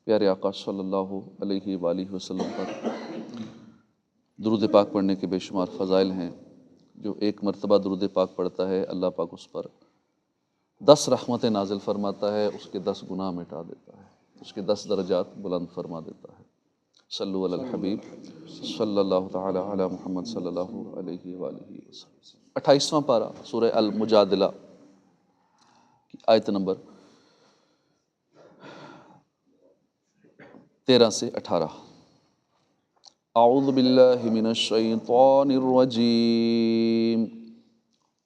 پیارے آقا صلی اللہ علیہ وآلہ وسلم پر درود پاک پڑھنے کے بے شمار فضائل ہیں۔ جو ایک مرتبہ درود پاک پڑھتا ہے اللہ پاک اس پر 10 رحمتیں نازل فرماتا ہے، اس کے 10 گناہ مٹا دیتا ہے، اس کے 10 درجات بلند فرما دیتا ہے۔ صلو علی الحبیب صلی اللہ تعالی علی محمد صلی اللہ علیہ وآلہ وسلم۔ 28واں پارہ سورہ المجادلہ کی آیت نمبر 13 سے 18۔ اعوذ باللہ من الشیطان الرجیم،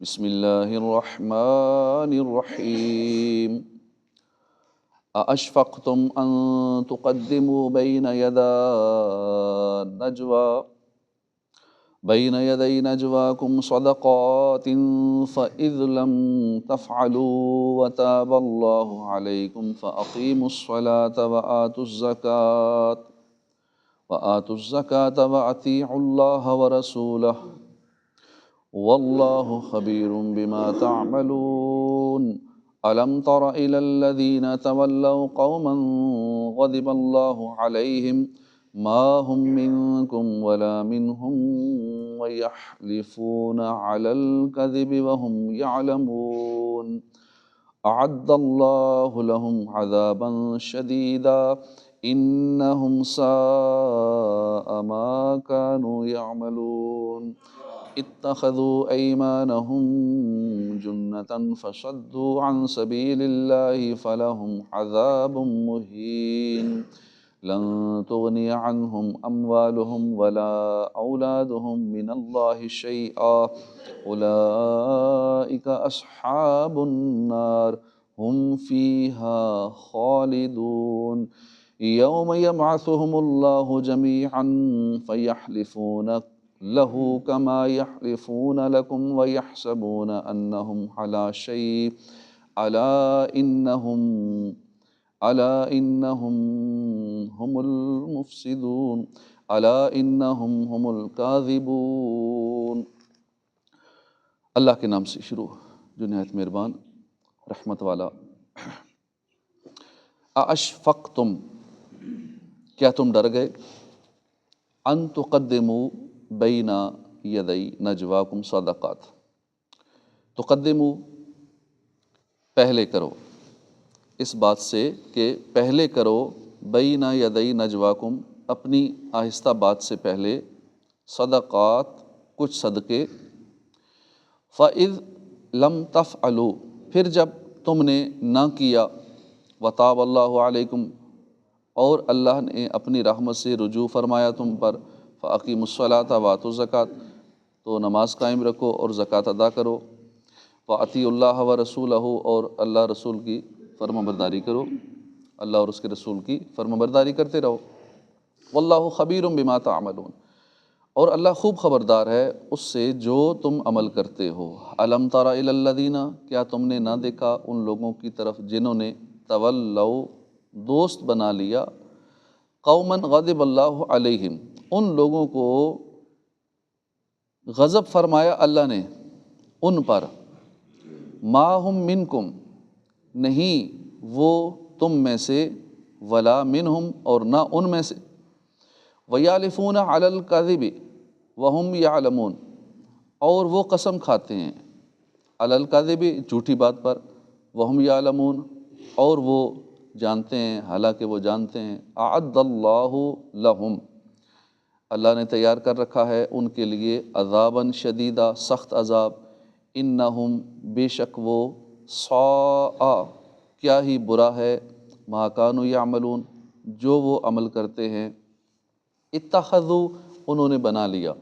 بسم اللہ الرحمن الرحیم۔ ااشفقتم ان تقدموا بین یدی نجواکم صدقات فاذ لم تفعلوا وتاب اللہ علیکم فاقیموا الصلاة وآتوا الزکاة واطیعوا اللہ ورسولہ واللہ خبیر بما تعملون۔ ألم تر إلى الذين تولوا قوما غضب الله عليهم ما هم منكم ولا منهم ويحلفون على الكذب وهم يعلمون أعد الله لهم عذابا شديدا إنهم ساء ما كانوا يعملون۔ اتخذوا أيمانهم جنة فصدوا عن سبيل الله فلهم عذاب مهين۔ لن تغني عنهم أموالهم ولا أولادهم من الله شيئا أولئك أصحاب النار هم فيها خالدون۔ يوم يبعثهم الله جميعا فيحلفون له كما يحلفون لكم ويحسبون أنهم على شيء ألا إنهم هم المفسدون ألا إنهم هم الكاذبون۔ اللہ کے نام سے شروع جو نہایت مہربان رحمت والا۔ ااشفقتم، کیا تم ڈر گئے؟ ان تقدموا بین یدی نجواکم صدقات، تقدموا پہلے کرو، اس بات سے کہ پہلے کرو بین یدی نجواکم اپنی آہستہ بات سے پہلے صدقات کچھ صدقے، فاذ لم تفعلوا پھر جب تم نے نہ کیا، وتاب اللہ علیکم اور اللہ نے اپنی رحمت سے رجوع فرمایا تم پر، فاقیموا الصلاۃ وآتوا الزکاۃ تو نماز قائم رکھو اور زکوٰۃ ادا کرو، واطیعوا اللہ ورسولہ اور اللہ رسول کی فرما برداری کرو، اللہ اور اس کے رسول کی فرما برداری کرتے رہو، واللہ خبیر بما تعملون اور اللہ خوب خبردار ہے اس سے جو تم عمل کرتے ہو۔ الم تر الی الذین، کیا تم نے نہ دیکھا ان لوگوں کی طرف جنہوں نے تولوا دوست بنا لیا، قوما غضب اللہ علیہم ان لوگوں کو غضب فرمایا اللہ نے ان پر، ما ہم منکم نہیں وہ تم میں سے، ولا منہم اور نہ ان میں سے، ویالفون علی الکذب وہم یعلمون اور وہ قسم کھاتے ہیں علی الکذب جھوٹی بات پر، وہم یعلمون اور وہ جانتے ہیں حالانکہ وہ جانتے ہیں، اعد اللہ لہم اللہ نے تیار کر رکھا ہے ان کے لیے عذابا شدیدا سخت عذاب، انہم بے شک وہ، ساء کیا ہی برا ہے، ما کانوا یعملون جو وہ عمل کرتے ہیں، اتخذوا انہوں نے بنا لیا،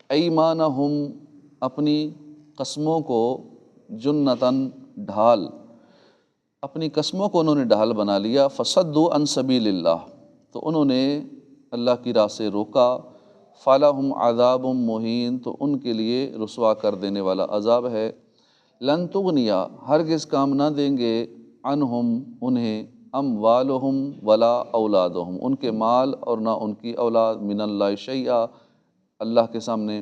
ایمانہم اپنی قسموں کو، جنتاً ڈھال، اپنی قسموں کو انہوں نے ڈھال بنا لیا، فصدوا عن سبیل اللہ تو انہوں نے اللہ کی راہ سے روکا، فلہم عذاب مہین تو ان کے لیے رسوا کر دینے والا عذاب ہے، لن تغنیا ہرگز کام نہ دیں گے، عنہم انہیں، اموالہم ولا اولادہم ان کے مال اور نہ ان کی اولاد، من اللہ شیئا اللہ کے سامنے،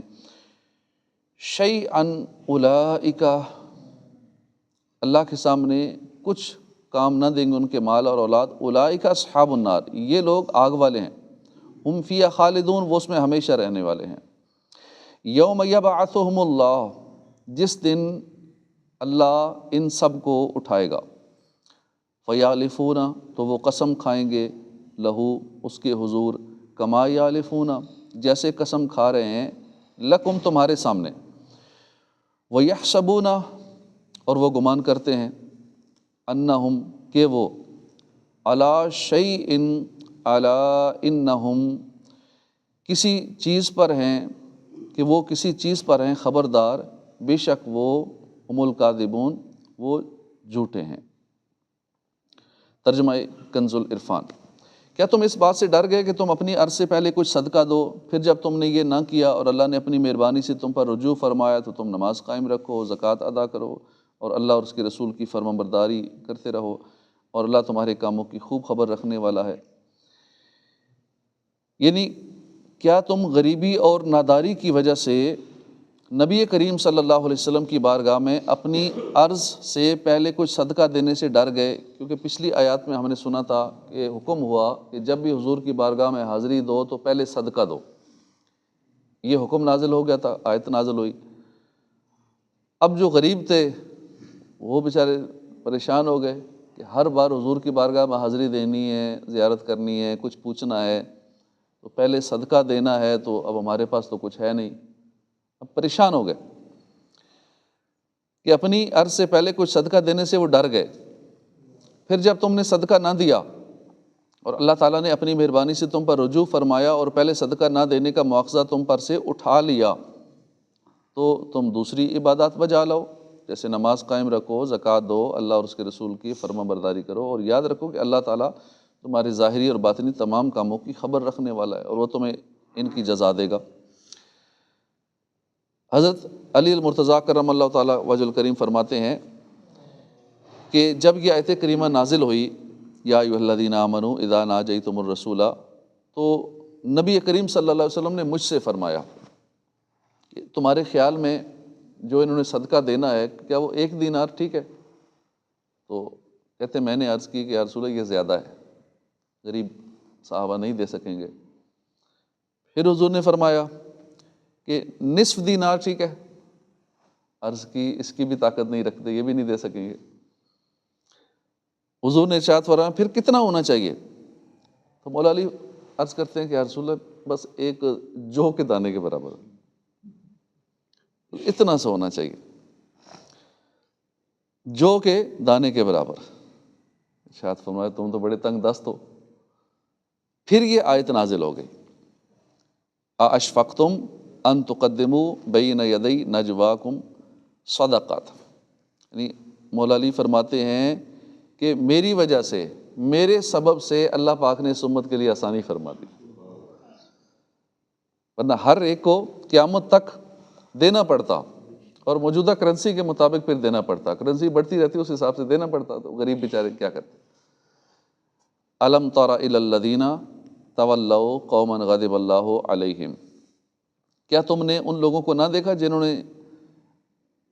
شیئا اولئک اللہ کے سامنے کچھ کام نہ دیں گے ان کے مال اور اولاد، اولئک اصحاب النار، یہ لوگ آگ والے ہیں، ہم فیہا خالدون، وہ اس میں ہمیشہ رہنے والے ہیں۔ یوم یبعثہم اللہ، جس دن اللہ ان سب کو اٹھائے گا، فیحلفون، تو وہ قسم کھائیں گے، لہو، اس کے حضور، کما یحلفون، جیسے قسم کھا رہے ہیں، لکم، تمہارے سامنے، ویحسبون، اور وہ گمان کرتے ہیں، انہم، کہ وہ، علی شیء، علی انہم، کسی چیز پر ہیں، کہ وہ کسی چیز پر ہیں، خبردار، بے شک وہ، ہم الکاذبون، وہ جھوٹے ہیں۔ ترجمہ کنز العرفان۔ کیا تم اس بات سے ڈر گئے کہ تم اپنی عرض سے پہلے کچھ صدقہ دو، پھر جب تم نے یہ نہ کیا اور اللہ نے اپنی مہربانی سے تم پر رجوع فرمایا تو تم نماز قائم رکھو، زکوٰۃ ادا کرو، اور اللہ اور اس کے رسول کی فرمانبرداری کرتے رہو، اور اللہ تمہارے کاموں کی خوب خبر رکھنے والا ہے۔ یعنی کیا تم غریبی اور ناداری کی وجہ سے نبی کریم صلی اللہ علیہ وسلم کی بارگاہ میں اپنی عرض سے پہلے کچھ صدقہ دینے سے ڈر گئے؟ کیونکہ پچھلی آیات میں ہم نے سنا تھا کہ حکم ہوا کہ جب بھی حضور کی بارگاہ میں حاضری دو تو پہلے صدقہ دو، یہ حکم نازل ہو گیا تھا، آیت نازل ہوئی۔ اب جو غریب تھے وہ بیچارے پریشان ہو گئے کہ ہر بار حضور کی بارگاہ میں حاضری دینی ہے، زیارت کرنی ہے، کچھ پوچھنا ہے، تو پہلے صدقہ دینا ہے، تو اب ہمارے پاس تو کچھ ہے نہیں۔ اب پریشان ہو گئے کہ اپنی عرض سے پہلے کچھ صدقہ دینے سے وہ ڈر گئے۔ پھر جب تم نے صدقہ نہ دیا اور اللہ تعالیٰ نے اپنی مہربانی سے تم پر رجوع فرمایا اور پہلے صدقہ نہ دینے کا مواخذہ تم پر سے اٹھا لیا، تو تم دوسری عبادات بجا لاؤ، جیسے نماز قائم رکھو، زکوٰۃ دو، اللہ اور اس کے رسول کی فرما برداری کرو، اور یاد رکھو کہ اللہ تعالیٰ تمہارے ظاہری اور باطنی تمام کاموں کی خبر رکھنے والا ہے، اور وہ تمہیں ان کی جزا دے گا۔ حضرت علی المرتضیٰ کرم اللہ تعالیٰ وجہ الکریم فرماتے ہیں کہ جب یہ آیت کریمہ نازل ہوئی، یا ایھا الذین آمنوا اذا ناجیتم الرسول، تو نبی کریم صلی اللہ علیہ وسلم نے مجھ سے فرمایا کہ تمہارے خیال میں جو انہوں نے صدقہ دینا ہے، کیا وہ 1 دینار ٹھیک ہے؟ تو کہتے میں نے عرض کی کہ یا رسول اللہ یہ زیادہ ہے، غریب صحابہ نہیں دے سکیں گے۔ پھر حضور نے فرمایا کہ نصف دینار ٹھیک ہے؟ عرض کی اس کی بھی طاقت نہیں رکھتے، یہ بھی نہیں دے سکیں گے۔ حضور نے ارشاد فرمایا پھر کتنا ہونا چاہیے؟ تو مولا علی عرض کرتے ہیں کہ یا رسول اللہ بس ایک جو کے دانے کے برابر، اتنا سا ہونا چاہیے، جو کے دانے کے برابر۔ ارشاد فرمایا تم تو بڑے تنگ دست ہو۔ پھر یہ آیت نازل ہو گئی، اَأَشْفَقْتُمْ أَن تُقَدِّمُوا بَيْنَ يَدَيْ نَجْوَاكُمْ صَدَقَاتٍ، یعنی مولا علی فرماتے ہیں کہ میری وجہ سے، میرے سبب سے اللہ پاک نے اس امت کے لیے آسانی فرما دی، ورنہ ہر ایک کو قیامت تک دینا پڑتا، اور موجودہ کرنسی کے مطابق پھر دینا پڑتا، کرنسی بڑھتی رہتی اس حساب سے دینا پڑتا، تو غریب بیچارے کیا کرتے۔ أَلَمْ تَرَ إِلَى الَّذِينَ تَوَلَّوْا قَوْمًا غَضِبَ اللَّهُ عَلَيْهِمْ، کیا تم نے ان لوگوں کو نہ دیکھا جنہوں نے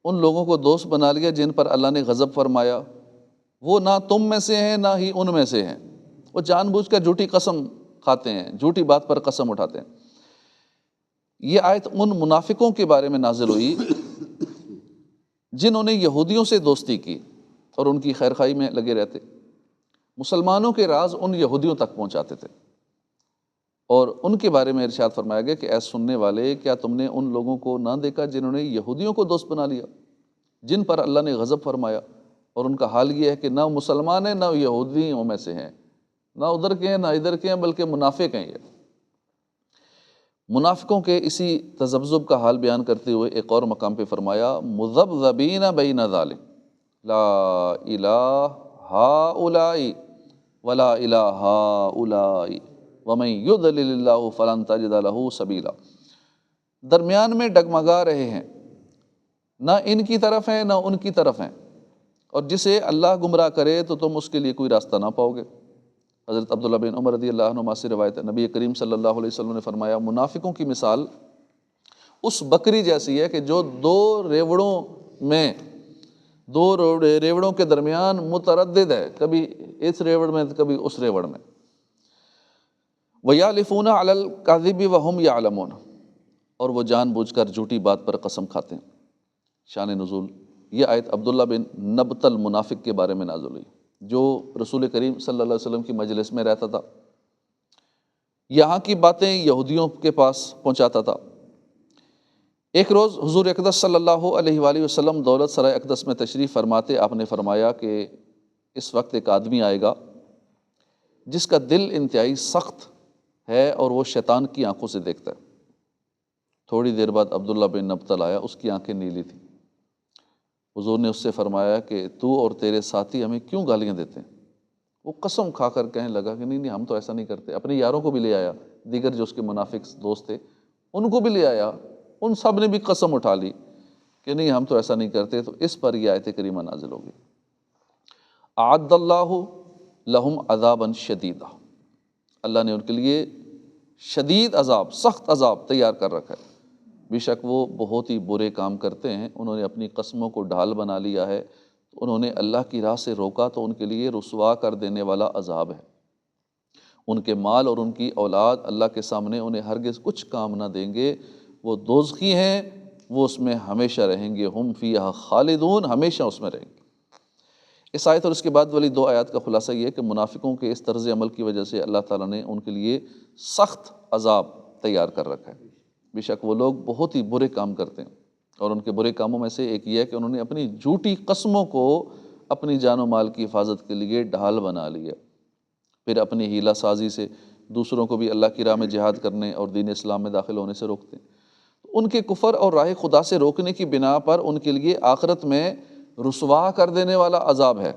ان لوگوں کو دوست بنا لیا جن پر اللہ نے غضب فرمایا؟ وہ نہ تم میں سے ہیں نہ ہی ان میں سے ہیں، وہ جان بوجھ کر جھوٹی قسم کھاتے ہیں، جھوٹی بات پر قسم اٹھاتے ہیں۔ یہ آیت ان منافقوں کے بارے میں نازل ہوئی جنہوں نے یہودیوں سے دوستی کی اور ان کی خیر خواہی میں لگے رہتے، مسلمانوں کے راز ان یہودیوں تک پہنچاتے تھے، اور ان کے بارے میں ارشاد فرمایا گیا کہ اے سننے والے، کیا تم نے ان لوگوں کو نہ دیکھا جنہوں نے یہودیوں کو دوست بنا لیا، جن پر اللہ نے غضب فرمایا، اور ان کا حال یہ ہے کہ نہ مسلمان ہیں نہ یہودیوں میں سے ہیں، نہ ادھر کے ہیں نہ ادھر کے ہیں، بلکہ منافق ہیں۔ یہ منافقوں کے اسی تذبذب کا حال بیان کرتے ہوئے ایک اور مقام پہ فرمایا مذبذبین بین ذلک لا الہ ہؤلاء ولا الہ ہؤلاء ومن یضلل اللہ فلن تجد له سبیلا، درمیان میں ڈگمگا رہے ہیں، نہ ان کی طرف ہیں نہ ان کی طرف ہیں، اور جسے اللہ گمراہ کرے تو تم اس کے لیے کوئی راستہ نہ پاؤ گے۔ حضرت عبداللہ بن عمر رضی اللہ عنہما سے روایت ہے، نبی کریم صلی اللہ علیہ وسلم نے فرمایا منافقوں کی مثال اس بکری جیسی ہے کہ جو 2 ریوڑوں میں دو ریوڑوں کے درمیان متردد ہے، کبھی اس ریوڑ میں کبھی اس ریوڑ میں۔ وَيَحْلِفُونَ عَلَى الْكَذِبِ وَهُمْ يَعْلَمُونَ، اور وہ جان بوجھ کر جھوٹی بات پر قسم کھاتے ہیں۔ شان نزول، یہ آیت عبداللہ بن نبط المنافق کے بارے میں نازل ہوئی، جو رسول کریم صلی اللہ علیہ وسلم کی مجلس میں رہتا تھا، یہاں کی باتیں یہودیوں کے پاس پہنچاتا تھا۔ ایک روز حضور اقدس صلی اللہ علیہ وآلہ وسلم دولت سرائے اقدس میں تشریف فرماتے آپ نے فرمایا کہ اس وقت ایک آدمی آئے گا جس کا دل انتہائی سخت ہے اور وہ شیطان کی آنکھوں سے دیکھتا ہے۔ تھوڑی دیر بعد عبداللہ بن نبطل آیا، اس کی آنکھیں نیلی تھیں۔ حضور نے اس سے فرمایا کہ تو اور تیرے ساتھی ہمیں کیوں گالیاں دیتے ہیں؟ وہ قسم کھا کر کہنے لگا کہ نہیں ہم تو ایسا نہیں کرتے۔ اپنے یاروں کو بھی لے آیا، دیگر جو اس کے منافق دوست تھے ان کو بھی لے آیا، ان سب نے بھی قسم اٹھا لی کہ نہیں ہم تو ایسا نہیں کرتے۔ تو اس پر یہ آیت کریمہ نازل ہوگی، اعد اللہ لہم عذابا شدیدا، اللہ نے ان کے لیے شدید عذاب، سخت عذاب تیار کر رکھا ہے۔ بے شک وہ بہت ہی برے کام کرتے ہیں، انہوں نے اپنی قسموں کو ڈھال بنا لیا ہے، انہوں نے اللہ کی راہ سے روکا تو ان کے لیے رسوا کر دینے والا عذاب ہے۔ ان کے مال اور ان کی اولاد اللہ کے سامنے انہیں ہرگز کچھ کام نہ دیں گے، وہ دوزخی ہیں، وہ اس میں ہمیشہ رہیں گے، ہم فیہا خالدون، ہمیشہ اس میں رہیں گے۔ اس آیت اور اس کے بعد والی دو آیات کا خلاصہ یہ ہے کہ منافقوں کے اس طرز عمل کی وجہ سے اللہ تعالیٰ نے ان کے لیے سخت عذاب تیار کر رکھا ہے۔ بے شک وہ لوگ بہت ہی برے کام کرتے ہیں، اور ان کے برے کاموں میں سے ایک یہ ہے کہ انہوں نے اپنی جھوٹی قسموں کو اپنی جان و مال کی حفاظت کے لیے ڈھال بنا لیا، پھر اپنی ہیلہ سازی سے دوسروں کو بھی اللہ کی راہ میں جہاد کرنے اور دین اسلام میں داخل ہونے سے روکتے ہیں۔ ان کے کفر اور راہ خدا سے روکنے کی بنا پر ان کے لیے آخرت میں رسوا کر دینے والا عذاب ہے۔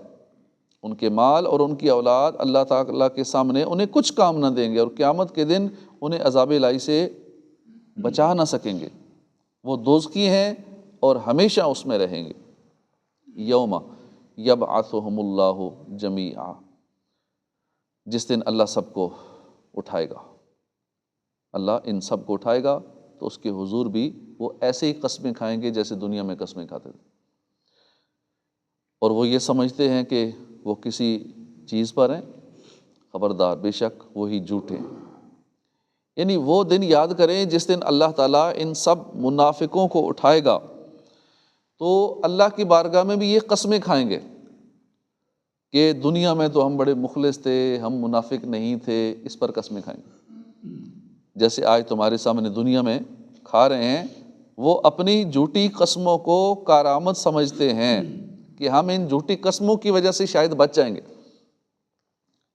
ان کے مال اور ان کی اولاد اللہ تعالیٰ کے سامنے انہیں کچھ کام نہ دیں گے، اور قیامت کے دن انہیں عذاب الہی سے بچا نہ سکیں گے، وہ دوزخی ہیں اور ہمیشہ اس میں رہیں گے۔ یوم یبعثہم اللہ جمیعا، جس دن اللہ سب کو اٹھائے گا، اللہ ان سب کو اٹھائے گا تو اس کے حضور بھی وہ ایسے ہی قسمیں کھائیں گے جیسے دنیا میں قسمیں کھاتے تھے، اور وہ یہ سمجھتے ہیں کہ وہ کسی چیز پر ہیں، خبردار بے شک وہی جھوٹے ہیں۔ یعنی وہ دن یاد کریں جس دن اللہ تعالیٰ ان سب منافقوں کو اٹھائے گا، تو اللہ کی بارگاہ میں بھی یہ قسمیں کھائیں گے کہ دنیا میں تو ہم بڑے مخلص تھے، ہم منافق نہیں تھے، اس پر قسمیں کھائیں گے۔ جیسے آج تمہارے سامنے دنیا میں کھا رہے ہیں، وہ اپنی جھوٹی قسموں کو کارآمد سمجھتے ہیں کہ ہم ان جھوٹی قسموں کی وجہ سے شاید بچ جائیں گے،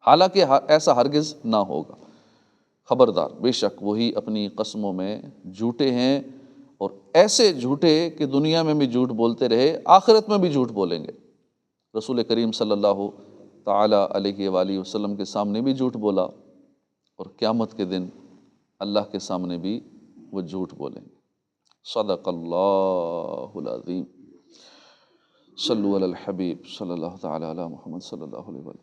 حالانکہ ایسا ہرگز نہ ہوگا۔ خبردار بے شک وہی اپنی قسموں میں جھوٹے ہیں، اور ایسے جھوٹے کہ دنیا میں بھی جھوٹ بولتے رہے، آخرت میں بھی جھوٹ بولیں گے۔ رسول کریم صلی اللہ تعالیٰ علیہ وآلہ وسلم کے سامنے بھی جھوٹ بولا، اور قیامت کے دن اللہ کے سامنے بھی وہ جھوٹ بولیں گے۔ صدق اللہ العظیم۔ صلو علی الحبیب صلی اللہ تعالیٰ علی محمد صلی اللہ علیہ وسلم۔